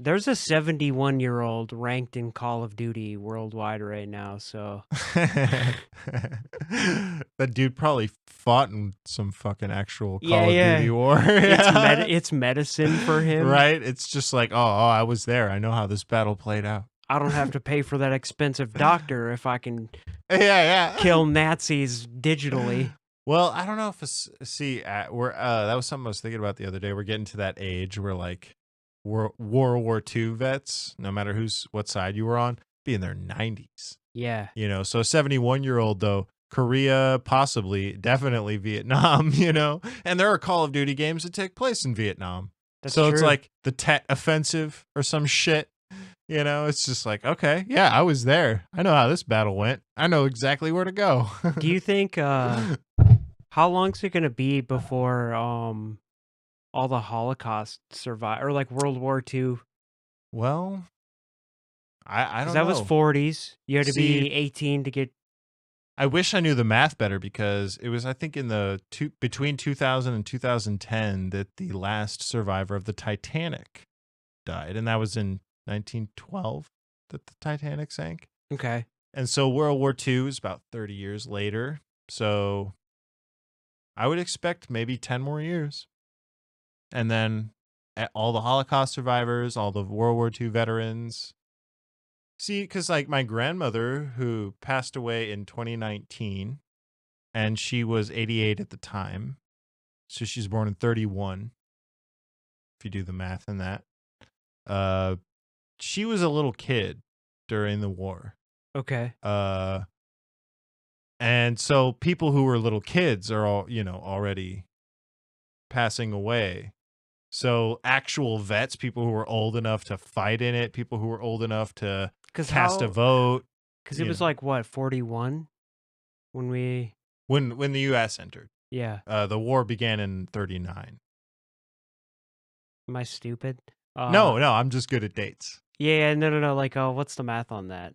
there's a 71-year-old ranked in Call of Duty worldwide right now, so That dude probably fought in some fucking actual Yeah, Call of yeah. Duty war. it's medicine for him. Right? It's just like, oh, I was there. I know how this battle played out. I don't have to pay for that expensive doctor if I can Yeah. kill Nazis digitally. Well, I don't know if we're that was something I was thinking about the other day. We're getting to that age where like World War II vets, no matter what side you were on, be in their 90s. Yeah. You know, so a 71-year-old though, Korea, possibly, definitely Vietnam, you know, and there are Call of Duty games that take place in Vietnam. That's so it's true. like the Tet Offensive or some shit. You know, it's just like, okay, yeah, I was there. I know how this battle went. I know exactly where to go. Do you think how long's it gonna be before all the Holocaust survive, or like World War II? Well, I don't That know. was 40s. You had to See, be 18 to get. I wish I knew the math better because it was, I think, in the between 2000 and 2010 that the last survivor of the Titanic died, and that was in 1912 that the Titanic sank. Okay. And so World War II is about 30 years later. So I would expect maybe 10 more years. And then all the Holocaust survivors, all the World War II veterans. See, because like my grandmother, who passed away in 2019, and she was 88 at the time. So she's born in 31, if you do the math in that. She was a little kid during the war. Okay. And so people who were little kids are all, you know, already passing away. So actual vets, people who were old enough to fight in it, people who were old enough to cast a vote. Because it was like, what, 41 when we... When the U.S. entered. Yeah. The war began in 39. Am I stupid? No, I'm just good at dates. Yeah, no. Like, what's the math on that?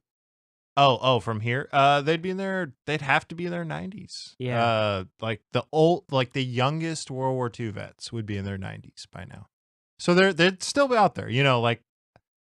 Oh, from here? They'd have to be in their 90s. Yeah. Like the youngest World War II vets would be in their 90s by now. So they'd still be out there. You know, like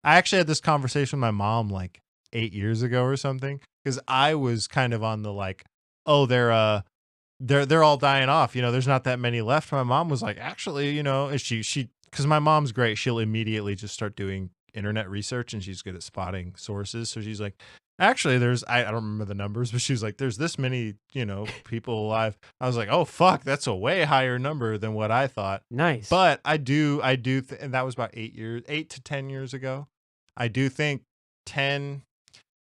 I actually had this conversation with my mom like 8 years ago or something, because I was kind of on the like, oh, they're all dying off. You know, there's not that many left. My mom was like, actually, you know, she because my mom's great. She'll immediately just start doing internet research, and she's good at spotting sources. So she's like, actually, I don't remember the numbers, but she was like, there's this many, you know, people alive. I was like, oh, fuck, that's a way higher number than what I thought. Nice. But I do, and that was about 8 to 10 years ago. I do think 10,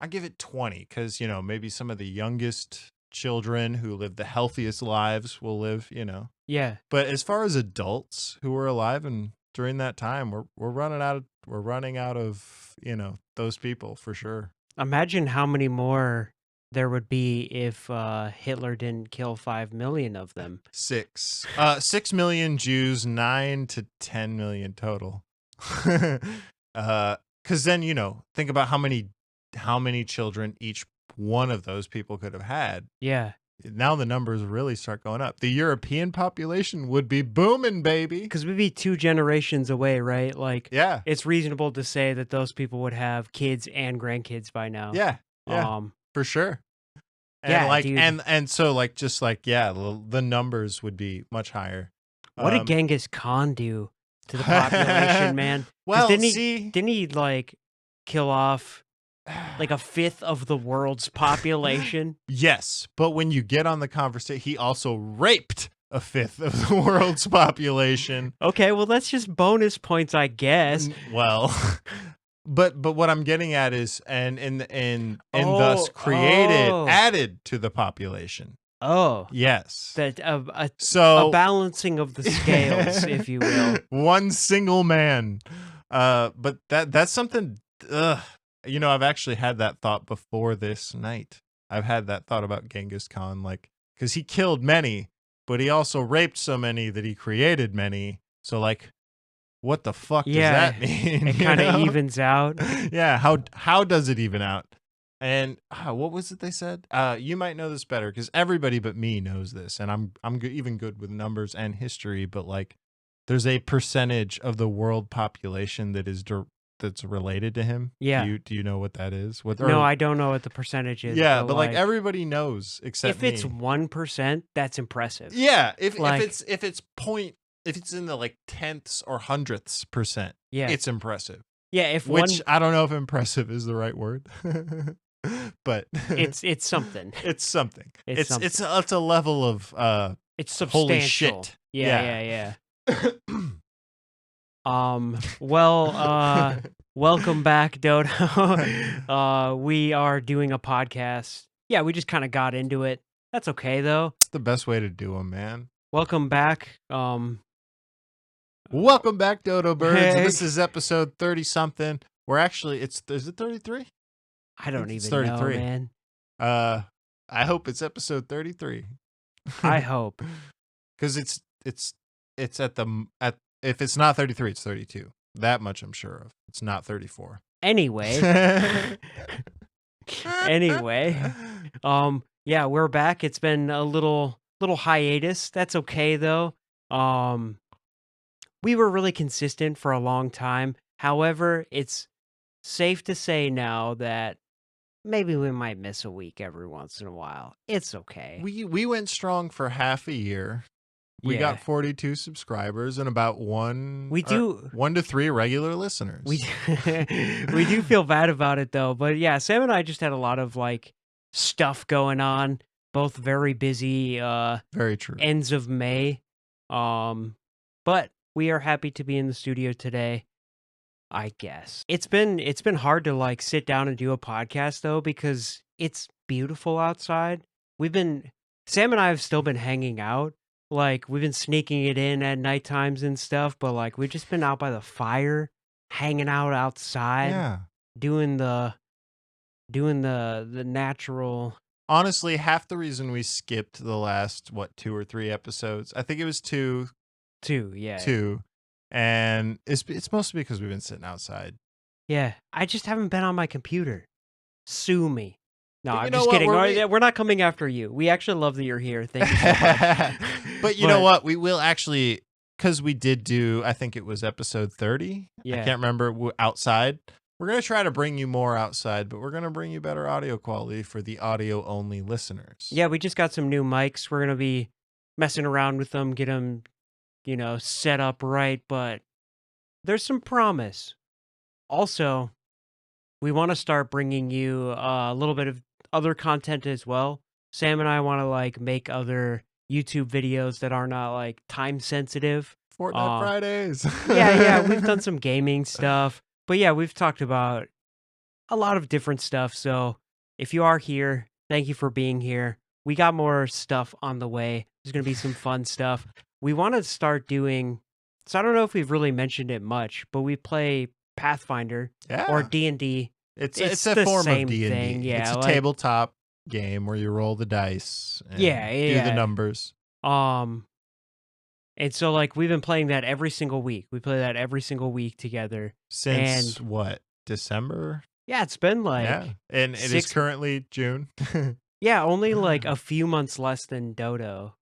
I give it 20, because, you know, maybe some of the youngest children who live the healthiest lives will live, you know. Yeah. But as far as adults who were alive and during that time, we're running out of, you know, those people for sure. Imagine how many more there would be if Hitler didn't kill 5 million of them. 6 million Jews, 9 to 10 million total. Because then, you know, think about how many children each one of those people could have had. Yeah. Now the numbers really start going up. The European population would be booming, baby. Because we'd be 2 generations away, right? Like, yeah, it's reasonable to say that those people would have kids and grandkids by now. Yeah, for sure. And yeah, like, dude. and so like, just like, yeah, the numbers would be much higher. What did Genghis Khan do to the population, man? Well, didn't he like kill off like a fifth of the world's population? Yes, but when you get on the conversation, he also raped a fifth of the world's population. Okay, well, that's just bonus points, I guess. Well, but what I'm getting at is, and thus added to the population. Oh, yes, that a balancing of the scales, if you will. One single man, but that's something. You know, I've actually had that thought before this night. I've had that thought about Genghis Khan, like, because he killed many, but he also raped so many that he created many. So, like, what the fuck does that mean? It kind of evens out. Yeah, how does it even out? And what was it they said? You might know this better, because everybody but me knows this, and I'm even good with numbers and history. But like, there's a percentage of the world population that is that's related to him. Yeah. Do you know what that is? No, I don't know what the percentage is. Yeah, but but like everybody knows except if it's me. 1%, that's impressive. Yeah, if Like- if it's in the like tenths or hundredths percent, Yeah. it's impressive. Yeah, if Which I don't know if impressive is the right word, but it's something. it's something. It's something. It's a level of It's substantial. holy shit. Yeah. Well, welcome back, Dodo. We are doing a podcast. Yeah, we just kind of got into it. That's okay though. It's the best way to do them, man. Welcome back. Welcome back, Dodo Birds. Hey. This is episode 30 something. We're actually is it 33? I don't it's even know, 33. man. I hope it's episode 33. I hope. Cuz it's at if it's not 33, it's 32. That much I'm sure of. It's not 34. Anyway, yeah, we're back. It's been a little hiatus. That's okay though. We were really consistent for a long time. However, it's safe to say now that maybe we might miss a week every once in a while. It's okay. We went strong for half a year. We got 42 subscribers and about 1 to 3 regular listeners. We do feel bad about it though. But yeah, Sam and I just had a lot of like stuff going on, both very busy very true. Ends of May. But we are happy to be in the studio today, I guess. It's been hard to like sit down and do a podcast though because it's beautiful outside. Sam and I have still been hanging out. Like we've been sneaking it in at night times and stuff, but like we've just been out by the fire, hanging out outside, Yeah. doing the natural. Honestly, half the reason we skipped the last 2 or 3 episodes, I think it was 2, Yeah. 2, and it's mostly because we've been sitting outside. Yeah, I just haven't been on my computer. Sue me. No, But I'm you know just what, kidding. We're not coming after you. We actually love that you're here. Thank you so much. But you know what? We will actually, because we did do, I think it was episode 30. Yeah. I can't remember, outside. We're going to try to bring you more outside, but we're going to bring you better audio quality for the audio-only listeners. Yeah, we just got some new mics. We're going to be messing around with them, get them, set up right, but there's some promise. Also, we want to start bringing you a little bit of other content as well. Sam and I want to like make other YouTube videos that are not like time sensitive. Fortnite Fridays. Yeah, we've done some gaming stuff. But yeah, we've talked about a lot of different stuff. So if you are here, thank you for being here. We got more stuff on the way. There's going to be some fun stuff. We want to start doing, so I don't know if we've really mentioned it much, but we play Pathfinder or D&D. It's the a form same of D&D. thing. Yeah, it's a tabletop game where you roll the dice and do the numbers. And so like we've been playing that every single week. We play that every single week together. Since December? Yeah, it's been like and it is currently June. Yeah, only like a few months less than Dodo.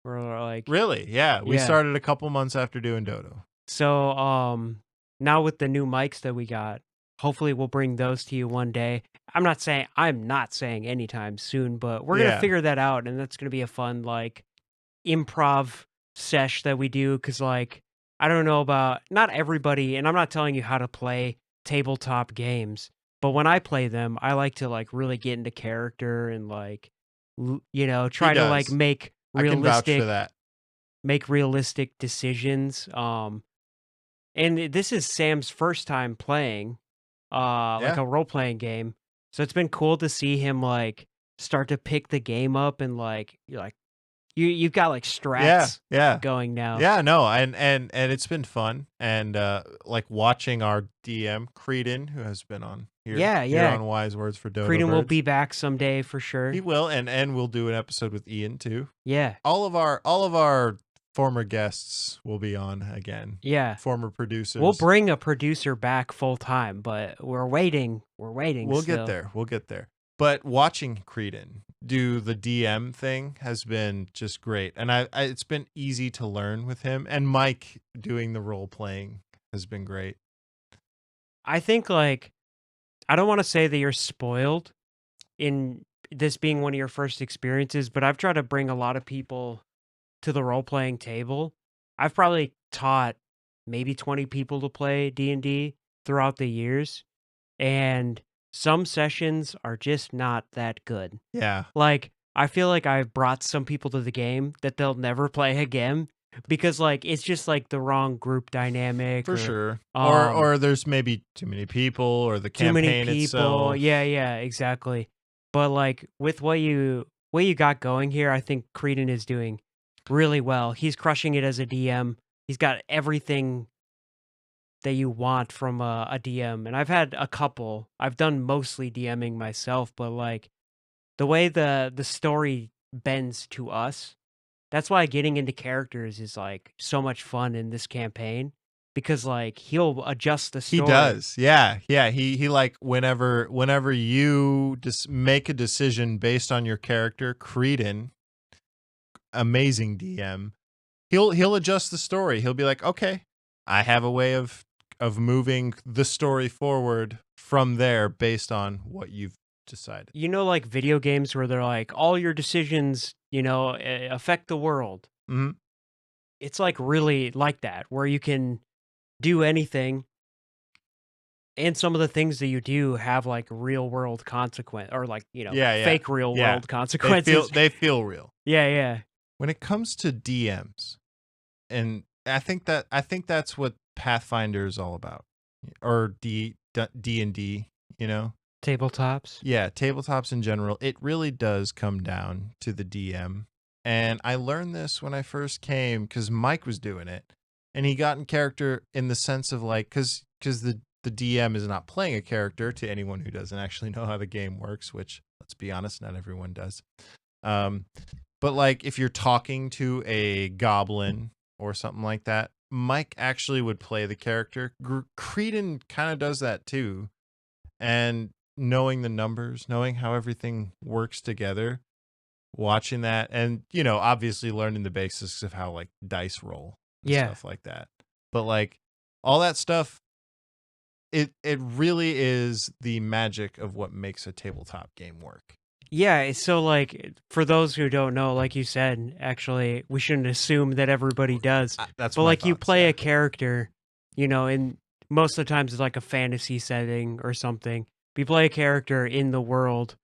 We're like really? Yeah, we started a couple months after doing Dodo. So now with the new mics that we got, hopefully we'll bring those to you one day. I'm not saying anytime soon, but we're gonna figure that out, and that's gonna be a fun like improv sesh that we do, because like I don't know about not everybody, and I'm not telling you how to play tabletop games, but when I play them, I like to like really get into character and like try to like make realistic, I can vouch for that. Make realistic decisions. And this is Sam's first time playing like a role-playing game. So it's been cool to see him like start to pick the game up, and like you've got like strats going now. Yeah, no, and it's been fun, and like watching our DM Creedon, who has been on here on Wise Words for Dodo Creedon Birds. will be back someday for sure. He will, and we'll do an episode with Ian too. Yeah, all of our former guests will be on again. Yeah, former producers. We'll bring a producer back full time, but we're waiting. We'll get there. But watching Creedon do the DM thing has been just great, and it's been easy to learn with him. And Mike doing the role playing has been great. I think like I don't want to say that you're spoiled in this being one of your first experiences, but I've tried to bring a lot of people to the role playing table. I've probably taught maybe 20 people to play D&D throughout the years, and some sessions are just not that good. Yeah, Like, I feel like I've brought some people to the game that they'll never play again because, like, it's just, like, the wrong group dynamic for or, sure. um, Or there's maybe too many people, or the too many campaign people. itself. Yeah, yeah, exactly. But, like, with what you got going here, I think Creedon is doing really well. He's crushing it as a DM. He's got everything that you want from a DM, and I've had a couple. I've done mostly DMing myself, but, like, the way the story bends to us, that's why getting into characters is, like, so much fun in this campaign because, like, he'll adjust the He story. does. Yeah. Yeah. He like whenever you just make a decision based on your character, Creedon, amazing DM, he'll adjust the story. He'll be like, "Okay, I have a way of moving the story forward from there based on what you've decided." You know, like, video games where they're like, "All your decisions, affect the world." Mhm. It's, like, really like that, where you can do anything, and some of the things that you do have, like, real world consequence or, like, Yeah, yeah. fake real Yeah. world consequences. They feel real. Yeah, yeah. When it comes to DMs, and I think that's what Pathfinder is all about, or D&D, you know? Tabletops. Yeah, tabletops in general, it really does come down to the DM. And I learned this when I first came because Mike was doing it, and he got in character in the sense of like, because the DM is not playing a character to anyone who doesn't actually know how the game works, which let's be honest, not everyone does. Um, but like if you're talking to a goblin or something like that, Mike actually would play the character. Creedon kind of does that too, and knowing the numbers, knowing how everything works together, watching that, and obviously learning the basics of how like dice roll and Yeah. stuff like that. But like all that stuff, it really is the magic of what makes a tabletop game work. Yeah, so, like, for those who don't know, like you said, actually, we shouldn't assume that everybody does, That's but, my like, you thoughts. play Yeah. a character, and most of the times it's like a fantasy setting or something. You play a character in the world,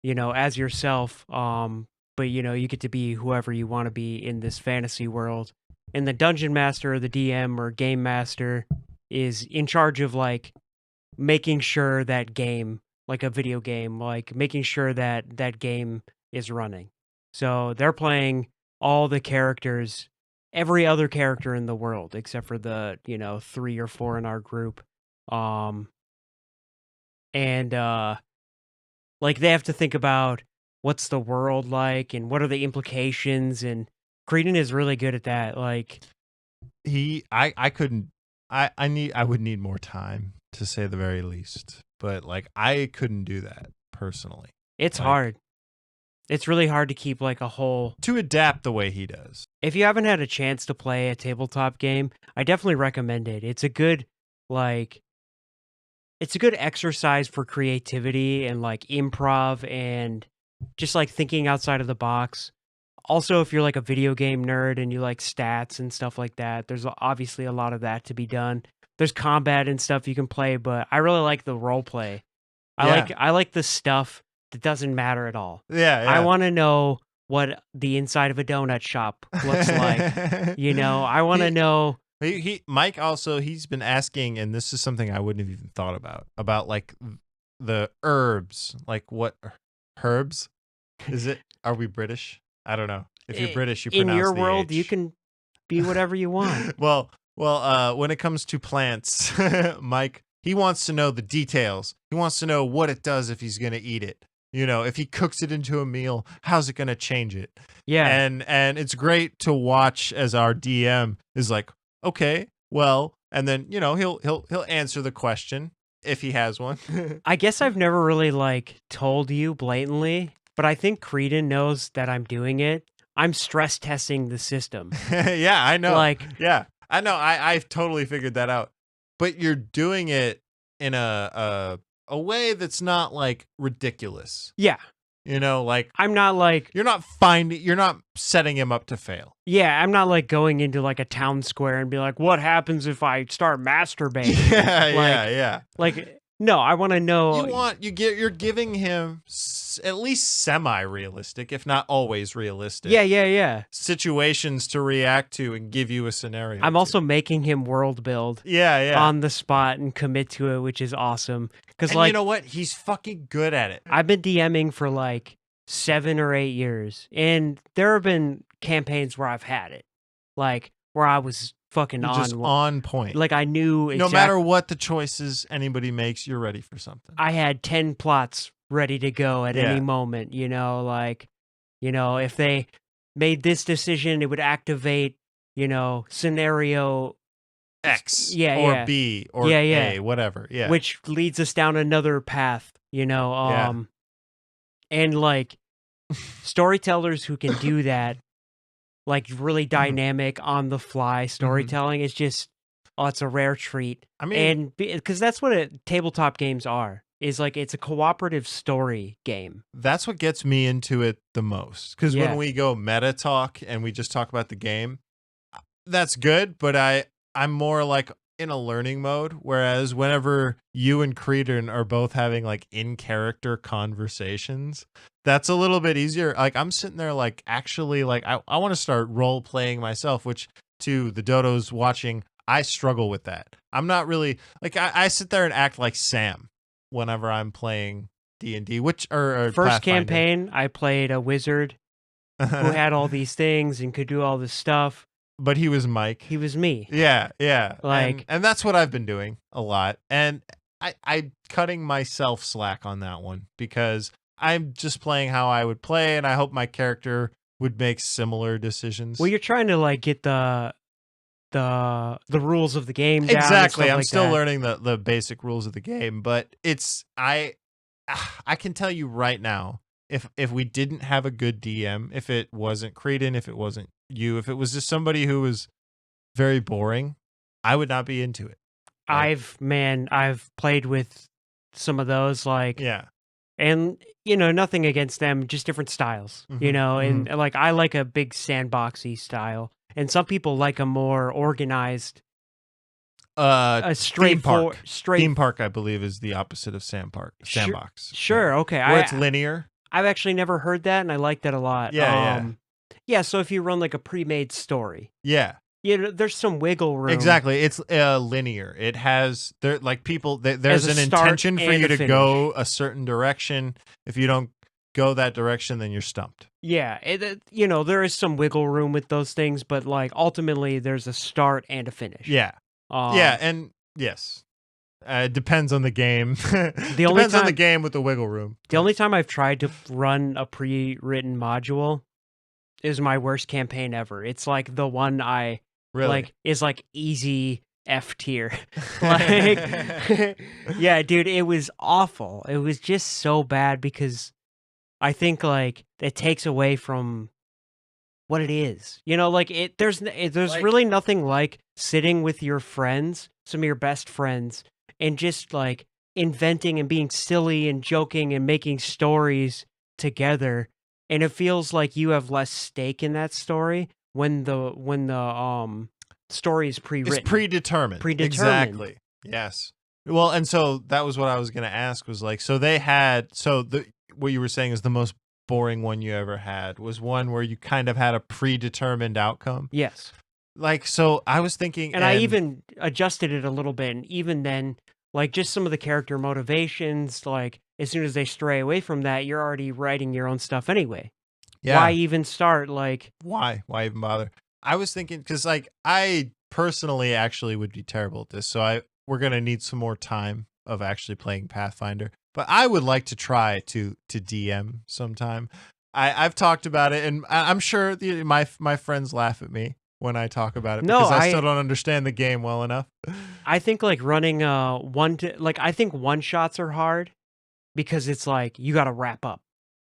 as yourself, but, you get to be whoever you wanna be in this fantasy world, and the dungeon master or the DM or game master is in charge of, like, making sure that game, like a video game, like making sure that that game is running. So they're playing all the characters, every other character in the world except for the, 3 or 4 in our group. Um and like they have to think about what's the world like and what are the implications, and Creedon is really good at that. Like I couldn't, I would need more time to say the very least, but like I couldn't do that personally. it's Like hard. It's really hard to keep like a whole. to adapt the way he does. If you haven't had a chance to play a tabletop game, I definitely recommend it. Like it's a good exercise for creativity and like improv and just like thinking outside of the box. Also, if you're like a video game nerd and you like stats and stuff like that, there's obviously a lot of that to be done. There's combat and stuff you can play, but I really like the role play. Yeah. I like the stuff that doesn't matter at all. I Yeah, want to know what the inside of a donut shop looks like. yeah. I want to he know. Mike also, he's been asking, and this is something I wouldn't have even thought about like the herbs, like what herbs is it? Are we British? I don't know. If you're British, you In pronounce your the world, you H. can be whatever you want. When it comes to plants, Mike, he wants to know the details. He wants to know what it does if he's going to eat it. If he cooks it into a meal, how's it going to change it? Yeah. And it's great to watch as our DM is like, okay, well, and then he'll answer the question if he has one. I guess I've never really like told you blatantly, but I think Creedon knows that I'm doing it. I'm stress testing the system. Yeah, I know. Like, Yeah, I know. I've totally figured that out. But you're doing it in a way that's not like ridiculous. Yeah. You know, like I'm not like you're not setting him up to fail. Yeah, I'm not like going into like a town square and be like, what happens if I start masturbating? Yeah. Like no, I want to know. You're giving him at least semi-realistic, if not always realistic. Yeah. Situations to react to and give you a scenario. I'm also making him world build. Yeah. On the spot and commit to it, which is awesome. Because you know what? He's fucking good at it. I've been DMing for like 7 or 8 years, and there have been campaigns where I've had it, like where I was fucking on point. Like I knew no matter what the choices anybody makes, you're ready for something. I had 10 plots ready to go at any moment. If they made this decision, it would activate, scenario X or B or A, whatever. Yeah. Which leads us down another path, and like storytellers who can do that, like really dynamic on the fly storytelling is just, it's a rare treat. I mean, and because that's what tabletop games are, is like it's a cooperative story game. That's what gets me into it the most. Because when we go meta talk and we just talk about the game, that's good, but I'm more like in a learning mode. Whereas whenever you and Creedon are both having like in-character conversations, that's a little bit easier. Like I'm sitting there like actually like I want to start role playing myself, which to the Dodos watching, I struggle with that. I'm not really like I sit there and act like Sam whenever I'm playing D&D, which or first Pathfinder. Campaign I played a wizard who had all these things and could do all this stuff. But he was Mike. He was me. Yeah. Like, and that's what I've been doing a lot. And I cutting myself slack on that one because I'm just playing how I would play, and I hope my character would make similar decisions. Well, you're trying to like get the rules of the game down. Exactly. I'm like still that. learning the basic rules of the game, but I can tell you right now, if we didn't have a good DM, if it wasn't Creedon, if it wasn't you, if it was just somebody who was very boring, I would not be into it. I've played with some of those, like, and nothing against them, just different styles, and like I like a big sandboxy style, and some people like a more organized, a straightforward theme park. I believe is the opposite of sandbox. Sure, okay, where it's linear. I've actually never heard that, and I like that a lot. Yeah. So if you run like a pre-made story, there's some wiggle room. Exactly, it's linear. It has there's an intention for you to go a certain direction. If you don't go that direction, then you're stumped. Yeah, there is some wiggle room with those things, but like ultimately, there's a start and a finish. Yeah, and yes. It depends on the game. Depends on the game with the wiggle room. The only time I've tried to run a pre-written module is my worst campaign ever. It's like the one I like is like easy F tier. Like, yeah, dude, it was awful. It was just so bad because I think like it takes away from what it is. Like there's like, really nothing like sitting with your friends, some of your best friends, and just like inventing and being silly and joking and making stories together. And it feels like you have less stake in that story when the story is pre-written. It's predetermined. Exactly. Yes. Well, and so that was what I was going to ask was like, so what you were saying is the most boring one you ever had was one where you kind of had a predetermined outcome. Yes. Like, so I was thinking, and I even adjusted it a little bit. And even then, like just some of the character motivations, like as soon as they stray away from that, you're already writing your own stuff anyway. Yeah. Why even start? Like, why even bother? I was thinking, because like I personally actually would be terrible at this. So we're going to need some more time of actually playing Pathfinder, but I would like to try to DM sometime. I've talked about it, and I'm sure my friends laugh at me when I talk about it because I still don't understand the game well enough. I think like running I think one shots are hard because it's like you got to wrap up.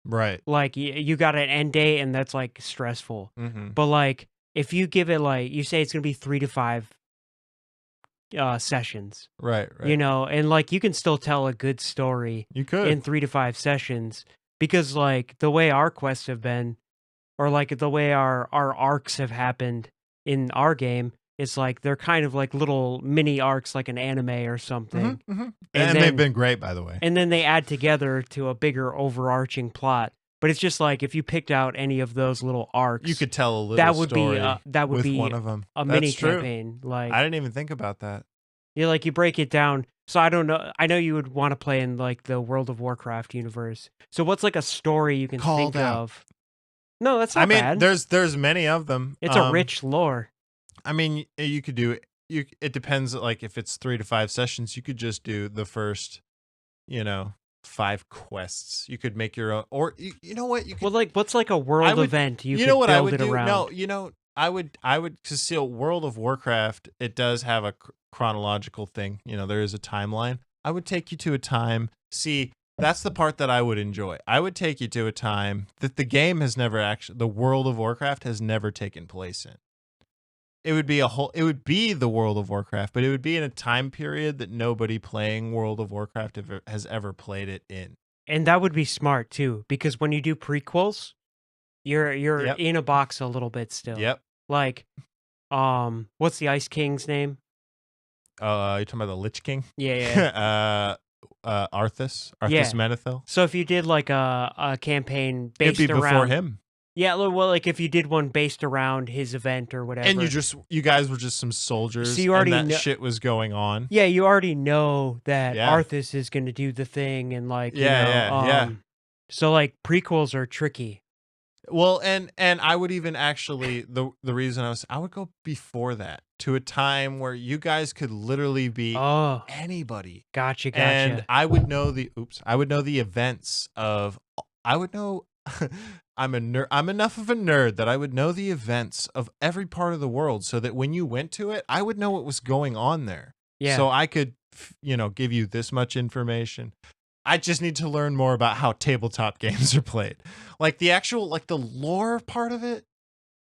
Right. Like you got an end date, and that's like stressful. Mm-hmm. But like if you give it like you say it's going to be 3 to 5 sessions. Right. And like you can still tell a good story You could. in 3 to 5 sessions because like the way our quests have been, or like the way our arcs have happened in our game, it's like they're kind of like little mini arcs like an anime or something. And they've been great, by the way. And then they add together to a bigger overarching plot. But it's just like if you picked out any of those little arcs, You could tell a little that would story be one of them. a That's mini true. campaign. Like I didn't even think about that. like you break it down. So I don't know. I know you would want to play in like the World of Warcraft universe. So what's like a story you can Called think out. of? No, that's not bad. There's many of them. It's a rich lore. I mean, you could do it. It depends. Like if it's 3 to 5 sessions, you could just do the first, 5 quests. You could make your own, or you know what? You could. Well, like what's like a world event you could know what build I would it do? around? No, I would because see, World of Warcraft, it does have a chronological thing. There is a timeline. I would take you to a time. See, that's the part that I would enjoy. I would take you to a time that the game has never the World of Warcraft has never taken place in. It would be the World of Warcraft, but it would be in a time period that nobody playing World of Warcraft has ever played it in. And that would be smart too, because when you do prequels, you're in a box a little bit still. Yep. Like, what's the Ice King's name? You're talking about the Lich King? Yeah. Arthas Menethil. So if you did like a campaign based It'd be around before him. Yeah, well, like if you did one based around his event or whatever, and you guys were just some soldiers, so you already and that shit was going on. Yeah, you already know that Arthas is going to do the thing, and like So like prequels are tricky. Well, and I would even actually the reason I would go before that to a time where you guys could literally be anybody. Gotcha. And I would know the events of. I would know. I'm a nerd. I'm enough of a nerd that I would know the events of every part of the world, so that when you went to it, I would know what was going on there. Yeah. So I could, give you this much information. I just need to learn more about how tabletop games are played. Like the actual, like the lore part of it,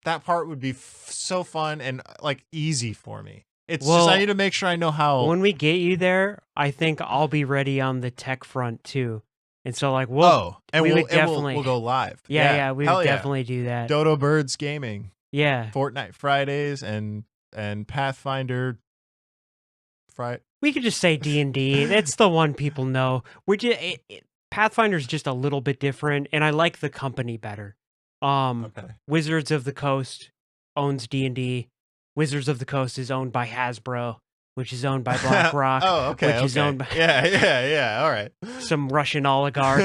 that part would be so fun and like easy for me. It's just I need to make sure I know how. When we get you there, I think I'll be ready on the tech front too. And so like we'll go live. Yeah, we would definitely do that. Dodo Birds gaming. Yeah. Fortnite Fridays and Pathfinder Friday. We could just say D&D. That's the one people know. Pathfinder's just a little bit different, and I like the company better. Wizards of the Coast owns D&D. Wizards of the Coast is owned by Hasbro, which is owned by BlackRock. Which is owned by all right. Some Russian oligarch.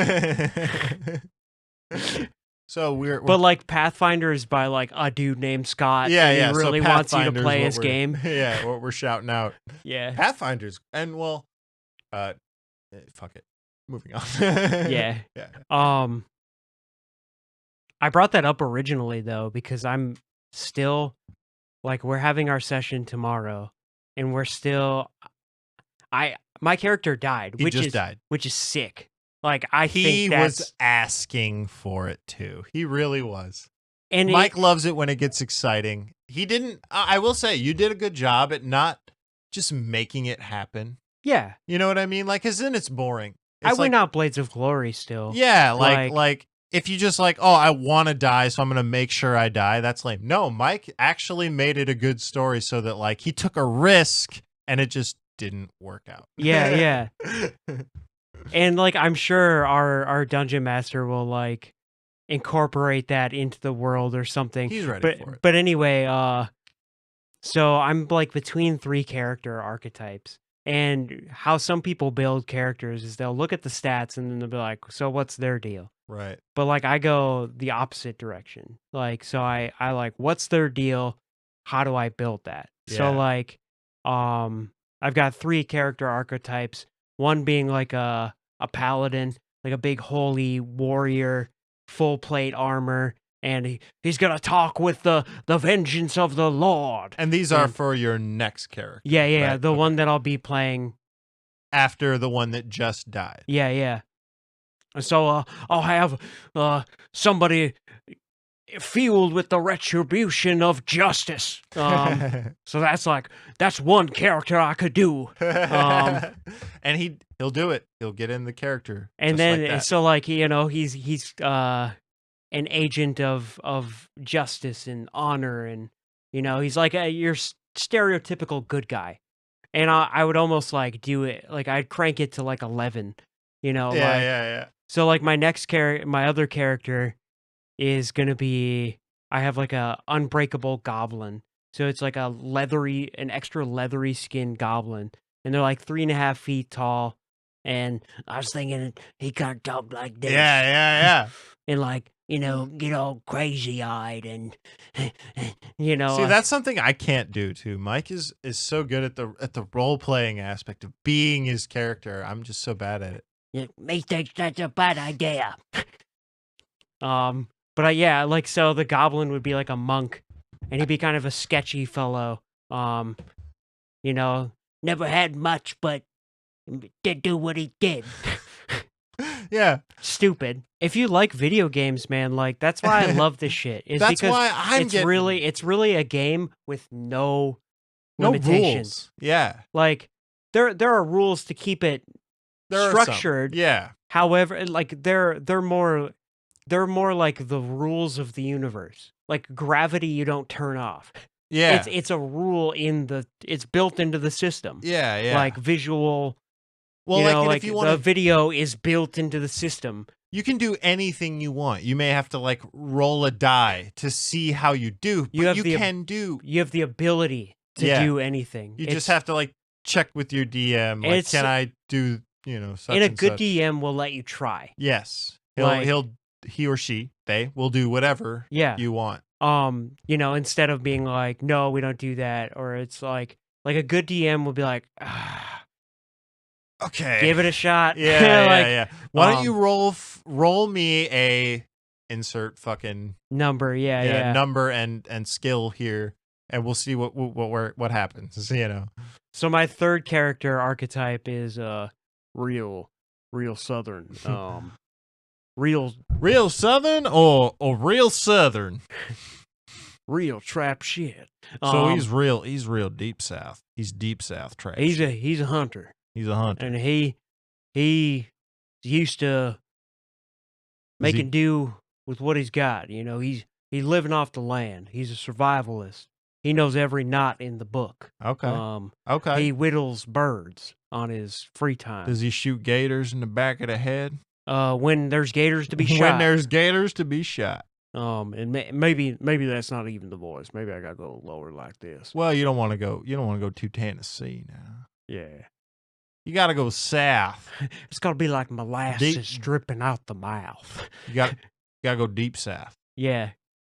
So but like Pathfinder is by like a dude named Scott. Yeah, and he really wants you to play his game. Yeah, what we're shouting out. Yeah, Pathfinders, and fuck it. Moving on. Yeah. I brought that up originally though because I'm still like we're having our session tomorrow, and we're still. My character died, which is sick. Like he was asking for it too. He really was. And Mike loves it when it gets exciting. He didn't. I will say you did a good job at not just making it happen. Yeah, you know what I mean. Like, cause then it's boring. I went out Blades of Glory still. Yeah, like if you just like, oh, I want to die, so I'm gonna make sure I die. That's lame. No, Mike actually made it a good story so that like he took a risk and it just didn't work out. Yeah. And like I'm sure our dungeon master will like incorporate that into the world or something. He's ready for it. But anyway, so I'm like between 3 character archetypes. And how some people build characters is they'll look at the stats and then they'll be like, so what's their deal? Right. But like I go the opposite direction. Like so I like what's their deal? How do I build that? Yeah. So like I've got 3 character archetypes. One being like a paladin, like a big holy warrior, full plate armor, and he's gonna talk with the vengeance of the Lord. And these are for your next character. Yeah, right? The one that I'll be playing after the one that just died. Yeah. So I'll have somebody fueled with the retribution of justice. So that's one character I could do. And he'll do it. He'll get in the character. And just then like that. so like he's an agent of justice and honor, and he's like your stereotypical good guy. And I would almost like do it like I'd crank it to like 11. Yeah. So like my other character is gonna be I have like a unbreakable goblin. So it's like an extra leathery skin goblin, and they're like 3.5 feet tall. And I was thinking he can't talk like this. Yeah. And like get all crazy eyed and See, that's something I can't do too. Mike is so good at the role playing aspect of being his character. I'm just so bad at it. Me thinks that's a bad idea. But yeah, like so the goblin would be like a monk, and he'd be kind of a sketchy fellow. Never had much, but did do what he did. Yeah. Stupid. If you like video games, man, like that's why I love this shit. That's why it's really a game with no limitations. Rules. Yeah. Like there are rules to keep it structured. Yeah. However, like they're more like the rules of the universe. Like gravity you don't turn off. Yeah. It's a rule it's built into the system. Yeah. Like visual. Well, if you want the video is built into the system. You can do anything you want. You may have to like roll a die to see how you do, but you have the ability to do anything. You just have to like check with your DM. Like, can I do such and a and good such? DM will let you try. Yes, he or she they will do whatever you want. Instead of being like, no, we don't do that, or it's like a good DM will be like, okay, give it a shot. Yeah. Why don't you roll me a insert fucking number? Yeah. Number and skill here, and we'll see what happens. So my third character archetype is real Southern. Real Southern or real Southern. Real trap shit. So he's real deep South. He's deep South trap. He's a hunter. He's a hunter. And he used to making do with what he's got. He's living off the land. He's a survivalist. He knows every knot in the book. Okay. He whittles birds on his free time. Does he shoot gators in the back of the head? When there's gators to be shot. When there's gators to be shot. And maybe that's not even the voice. Maybe I gotta go lower like this. Well, you don't want to go to Tennessee now. Yeah. You got to go south. It's got to be like molasses dripping out the mouth. You got to go deep south. Yeah.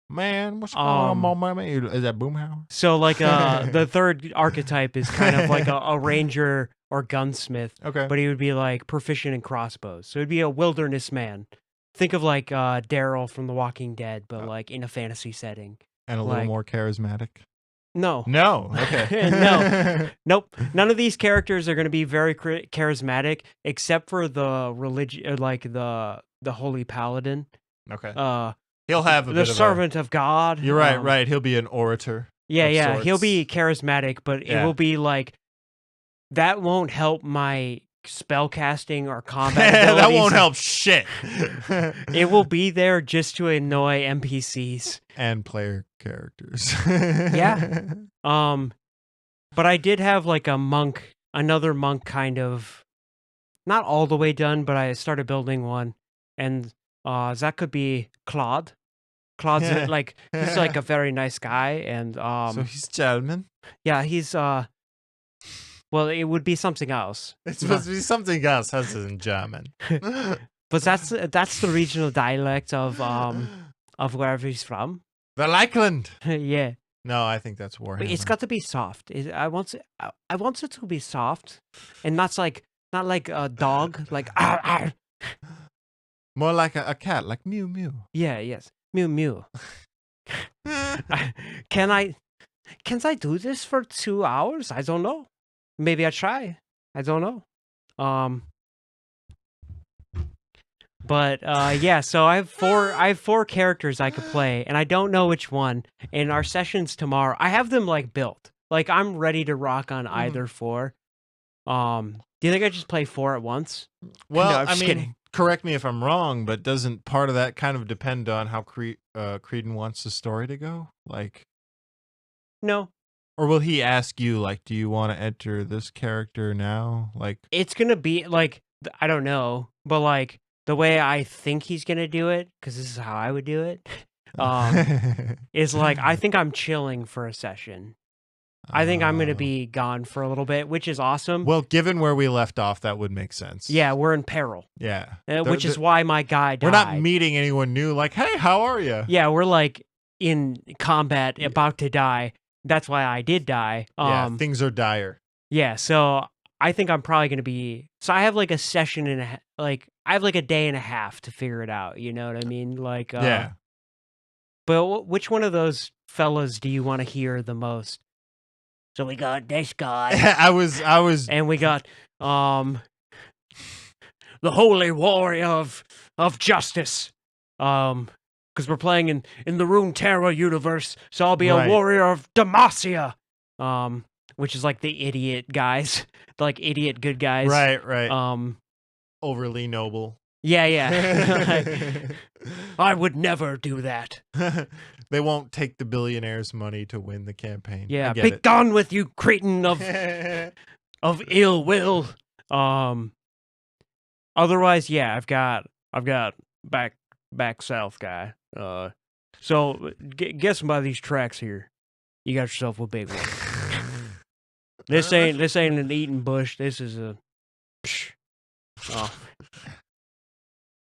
Man, what's going on, man? Is that Boomhauer? So, like, the third archetype is kind of like a ranger or gunsmith. Okay. But he would be, like, proficient in crossbows. So, he'd be a wilderness man. Think of, like, Daryl from The Walking Dead, but, like, in a fantasy setting. And a little more charismatic. No. Okay. No. Nope. None of these characters are going to be very charismatic, except for the religion, like the holy paladin. Okay. He'll have the servant of God. You're right. Right. He'll be an orator. Yeah. He'll be charismatic, but it will be like that won't help my spell casting or combat abilities. That won't help shit. It will be there just to annoy NPCs and player characters. Yeah. But I did have like another monk kind of, not all the way done, but I started building one, and that could be Claude. Claude's he's like a very nice guy, and so he's German. Yeah, he's well, it would be something else. It's supposed to be something else, as in German. But that's the regional dialect of wherever he's from. The Lakeland. Yeah. No, I think that's Warhammer. But it's got to be soft. I want it to be soft, and not like a dog, like arr, arr. More like a cat, like mew mew. Yeah. Yes. Mew mew. Can I do this for 2 hours? I don't know. Maybe I try. I don't know. But yeah, so I have four characters I could play, and I don't know which one. And our sessions tomorrow, I have them like built. Like I'm ready to rock on either four. Do you think I just play four at once? Well, No, I'm just kidding. Correct me if I'm wrong, but doesn't part of that kind of depend on how Creedon wants the story to go? Like, no. Or will he ask you, like, do you want to enter this character now? Like, it's gonna be like, I don't know, but like the way I think he's gonna do it, because this is how I would do it, is like I think I'm chilling for a session. I think I'm gonna be gone for a little bit, which is awesome. Well, given where we left off, that would make sense. Yeah, we're in peril. Yeah, which is why my guy died. We're not meeting anyone new. Like, hey, how are you? Yeah, we're like in combat, about to die. That's why I did die. Yeah, things are dire. Yeah, so I think I'm probably going to be... So I have like a session and I have like a day and a half to figure it out. You know what I mean? Like, yeah. But which one of those fellas do you want to hear the most? So we got this guy. I was... And we got the holy warrior of justice. Because we're playing in the Runeterra universe, so I'll be a warrior of Demacia. Which is like the idiot guys, the like idiot good guys. Right. Overly noble. Yeah. I would never do that. They won't take the billionaire's money to win the campaign. Yeah, be gone with you, cretin of ill will. Otherwise, yeah, I've got back south guy. So guessing by these tracks here, you got yourself a big one. This ain't an eating bush. This is a. Oh.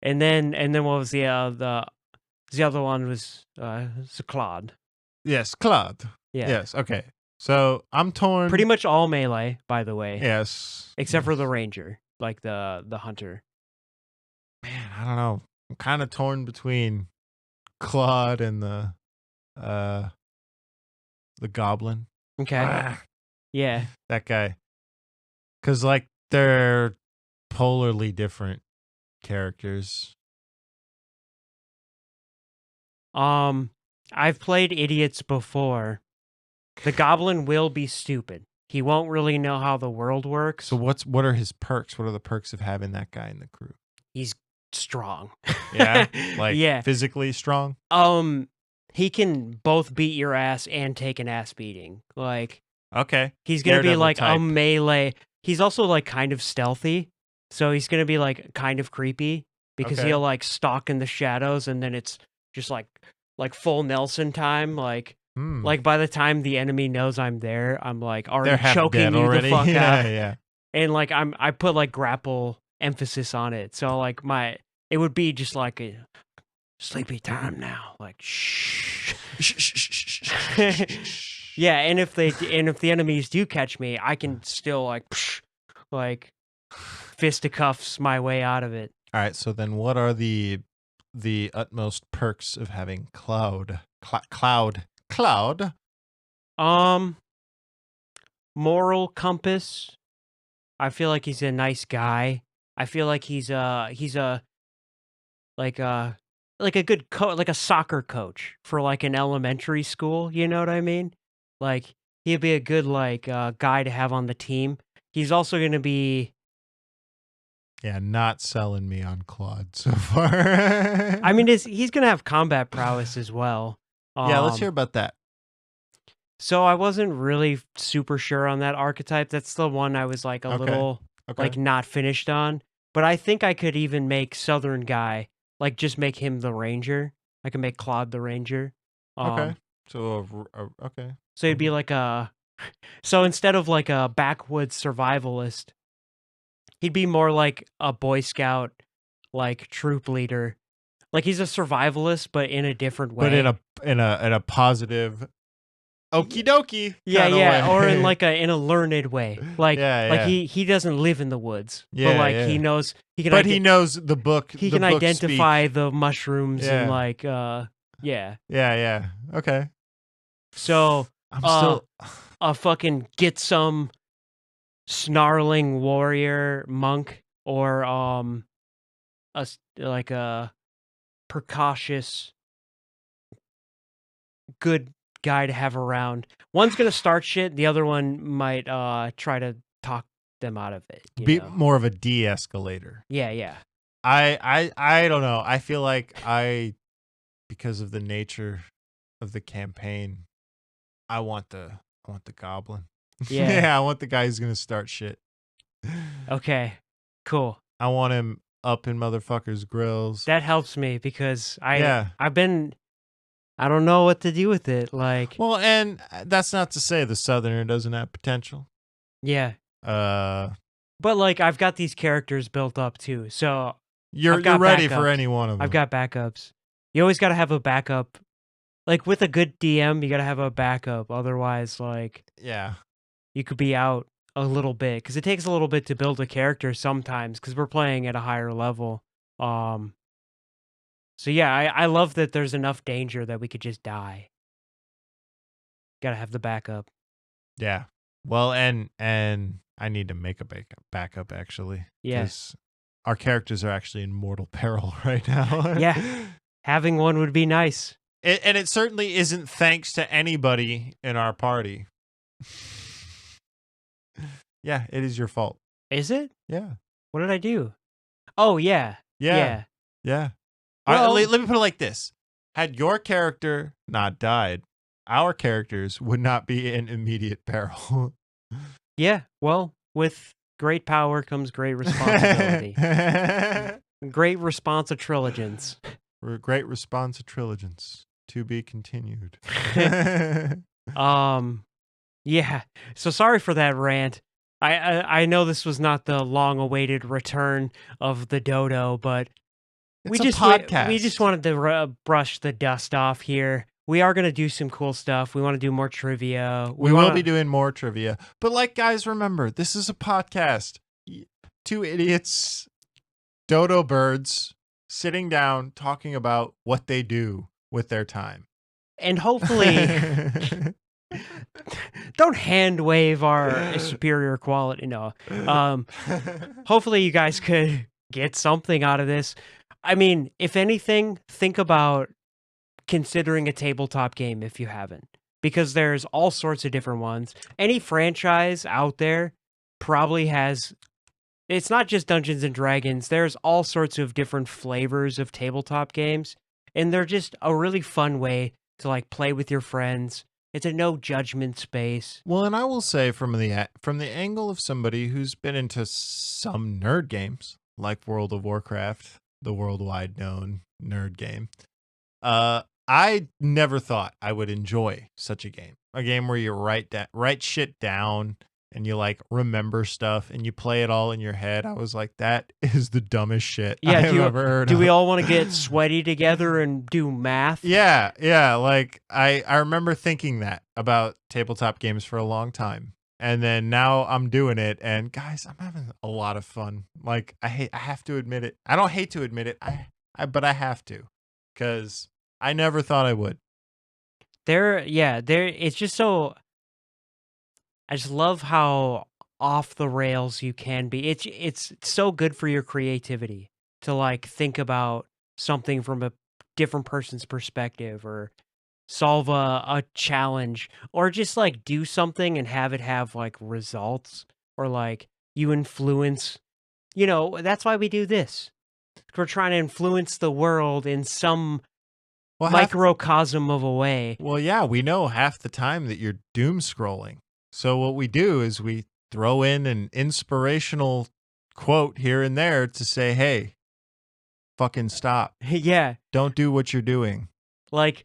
And then what was the other one was Claude. Yes, Claude. Yeah. Yes. Okay. So I'm torn. Pretty much all melee, by the way. Yes. Except for the ranger, like the hunter. Man, I don't know. I'm kind of torn between Claude and the goblin. Okay. Yeah. That guy. Because, like, they're polarly different characters. I've played idiots before. The goblin will be stupid. He won't really know how the world works. So what are his perks? What are the perks of having that guy in the crew? He's strong. Yeah? Like, physically strong? He can both beat your ass and take an ass beating. Like, okay. He's going to be like a melee. He's also like kind of stealthy. So he's going to be like kind of creepy because he'll like stalk in the shadows and then it's just like full Nelson time. Like by the time the enemy knows I'm there, I'm like already choking you the fuck out. Yeah. And like I put like grapple emphasis on it. So like it would be just like a sleepy time now. Like shh. Yeah, and if the enemies do catch me, I can still like fisticuffs my way out of it. All right, so then what are the utmost perks of having Cloud? Moral compass. I feel like he's a nice guy. I feel like he's a like a good like a soccer coach for like an elementary school, you know what I mean? Like he'd be a good like guy to have on the team. He's also going to be not selling me on Claude so far. I mean he's going to have combat prowess as well. Yeah, let's hear about that. So I wasn't really super sure on that archetype. That's the one I was like a little like not finished on. But I think I could even make Southern guy, like just make him the ranger. I can make Claude the ranger. Okay. So he'd be like so instead of like a backwoods survivalist, he'd be more like a Boy Scout, like troop leader. Like he's a survivalist, but in a different way. But in a positive, okie dokie. Yeah, or in like in a learned way. Like he doesn't live in the woods, but like he knows he can. But he knows the book. He can identify the mushrooms and like Yeah. Okay. So I'm still a fucking get some snarling warrior monk or like a precautious, good guy to have around. One's gonna start shit, the other one might try to talk them out of it, you Be know? more of a de-escalator. Yeah, yeah. I don't know. I feel like because of the nature of the campaign, I want the goblin. Yeah. Yeah, I want the guy who's gonna start shit. Okay. Cool. I want him up in motherfuckers' grills. That helps me because Yeah. I don't know what to do with it, like Well, and that's not to say the Southerner doesn't have potential. yeah. Uh, But, like, I've got these characters built up too, so you're I've got ready for backups. any one of them. I've got backups. You always gotta have a backup. Like, with a good DM, you gotta have a backup, otherwise, like, Yeah. you could be out a little bit because it takes a little bit to build a character sometimes because 'cause we're playing at a higher level. Um, so yeah, I love that there's enough danger that we could just die. Gotta have the backup. Yeah. Well, and I need to make a backup actually, Yeah. because our characters are actually in mortal peril right now. Yeah. Having one would be nice. And it certainly isn't thanks to anybody in our party. Yeah, it is your fault. Is it? Yeah. What did I do? Oh, yeah. Yeah. Yeah. Yeah. Well Let me put it like this. Had your character not died, our characters would not be in immediate peril. yeah, well, with great power comes great responsibility. Great responsitriligence. Great response to Triligence. To be continued. Yeah. So sorry for that rant. I know this was not the long-awaited return of the dodo, but It's a podcast. we just wanted to brush the dust off here. We are gonna do some cool stuff. We want to do more trivia. We will be doing more trivia. But like, guys, remember, this is a podcast. Two idiots, Dodo Birds, sitting down talking about what they do with their time. And hopefully, don't hand wave our superior quality. No. Hopefully, you guys could get something out of this. I mean, if anything, think about considering a tabletop game if you haven't, because there's all sorts of different ones. Any franchise out there probably has. It's not just Dungeons and Dragons. There's all sorts of different flavors of tabletop games, and they're just a really fun way to like play with your friends. It's a no judgment space. Well, and I will say from the angle of somebody who's been into some nerd games like World of Warcraft, the worldwide known nerd game. I never thought I would enjoy such a game. A game where you write shit down and you like remember stuff and you play it all in your head. I was like, that is the dumbest shit I've ever heard do of. we all want to get sweaty together and do math? Yeah. Like I remember thinking that about tabletop games for a long time. And then now I'm doing it, and guys, I'm having a lot of fun. Like I have to admit it. I don't hate to admit it. But I have to, because I never thought I would. It's just so. I just love how off the rails you can be. It's so good for your creativity to like think about something from a different person's perspective, or solve a challenge, or just like do something and have it have like results, or like you influence. That's why we do this. We're trying to influence the world in some microcosm of a way. Well, yeah, we know half the time that you're doom scrolling. So what we do is we throw in an inspirational quote here and there to say, hey, fucking stop. Yeah. Don't do what you're doing. Like,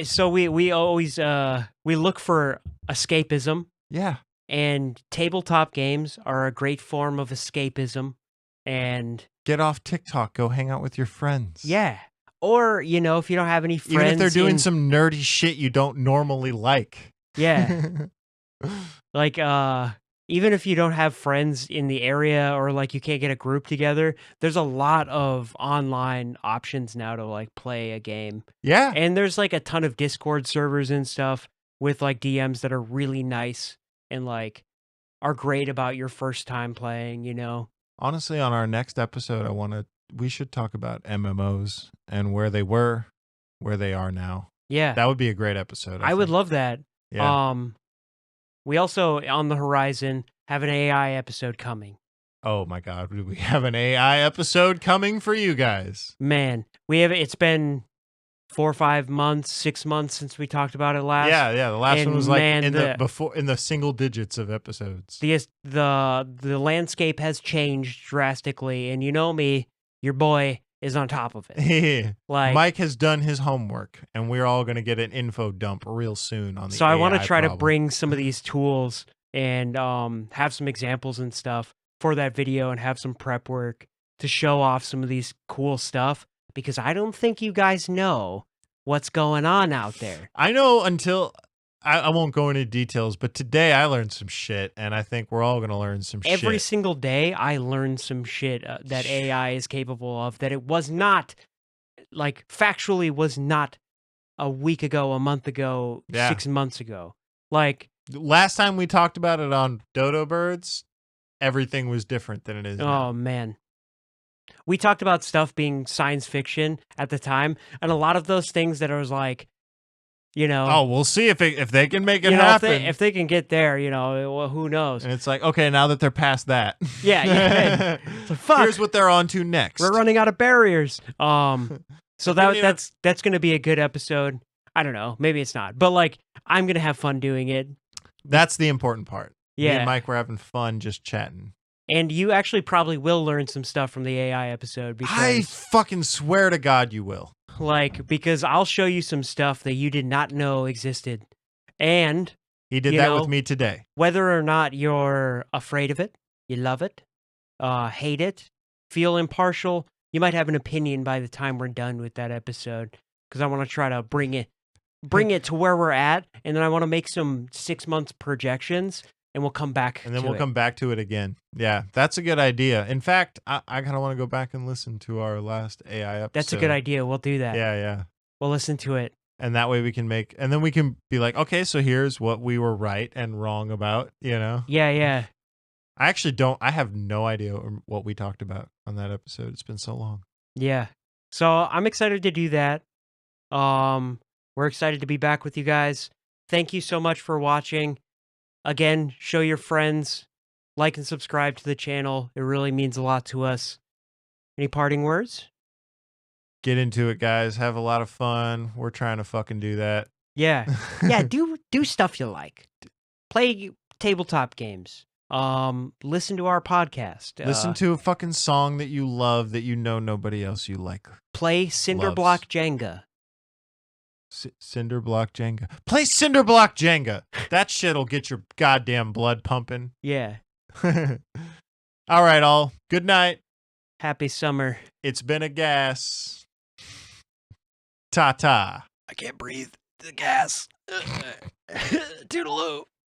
so we always we look for escapism. Yeah. And tabletop games are a great form of escapism. And get off TikTok, go hang out with your friends. Yeah. Or, if you don't have any friends. Even if they're doing some nerdy shit you don't normally like. Yeah. Like, even if you don't have friends in the area, or like you can't get a group together, there's a lot of online options now to like play a game. Yeah. And there's like a ton of Discord servers and stuff with like DMs that are really nice and like are great about your first time playing, Honestly, on our next episode, I want to should talk about MMOs and where they were, where they are now. Yeah. That would be a great episode. I would love that. Yeah. We also, on the horizon, have an AI episode coming. Oh my God. We have an AI episode coming for you guys. Man, it's been 4 or 5 months, 6 months since we talked about it last. Yeah. The last one was like man, in the single digits of episodes. The landscape has changed drastically, and you know me, your boy is on top of it. Like, Mike has done his homework, and we're all going to get an info dump real soon on the So I want to try problem. to bring some of these tools and have some examples and stuff for that video and have some prep work to show off some of these cool stuff, because I don't think you guys know what's going on out there. I know until I won't go into details, but today I learned some shit, and I think we're all going to learn some shit. Every single day I learned some shit that AI is capable of, that it was not, like, factually was not a week ago, a month ago, 6 months ago. Like, last time we talked about it on Dodo Birds, everything was different than it is now. Oh, man. We talked about stuff being science fiction at the time, and a lot of those things that I was like, oh, we'll see if they can make it happen. If they can get there, well, who knows? And it's like, okay, now that they're past that. Yeah. So, fuck. Here's what they're on to next. We're running out of barriers. So that's going to be a good episode. I don't know. Maybe it's not. But, like, I'm going to have fun doing it. That's the important part. Yeah. Me and Mike were having fun just chatting. And you actually probably will learn some stuff from the AI episode. Because, I fucking swear to God you will. Because I'll show you some stuff that you did not know existed. And he did that with me today. Whether or not you're afraid of it, you love it, hate it, feel impartial, you might have an opinion by the time we're done with that episode. Because I want to try to bring it to where we're at, and then I want to make some 6 months projections, and we'll come back. And then we'll come back to it again. Yeah, that's a good idea. In fact, I kind of want to go back and listen to our last AI episode. That's a good idea. We'll do that. Yeah. We'll listen to it. And that way we can and then we can be like, okay, so here's what we were right and wrong about, Yeah. I have no idea what we talked about on that episode. It's been so long. Yeah. So I'm excited to do that. We're excited to be back with you guys. Thank you so much for watching. Again, show your friends, like and subscribe to the channel. It really means a lot to us. Any parting words? Get into it, guys. Have a lot of fun. We're trying to fucking do that. Yeah. Do stuff you like. Play tabletop games. Listen to our podcast. Listen to a fucking song that you love that nobody else you like. Play Cinderblock Jenga. Cinderblock Jenga. Play Cinderblock Jenga. That shit'll get your goddamn blood pumping. Yeah. All right, all. Good night. Happy summer. It's been a gas. Ta-ta. I can't breathe. The gas. Toodaloo.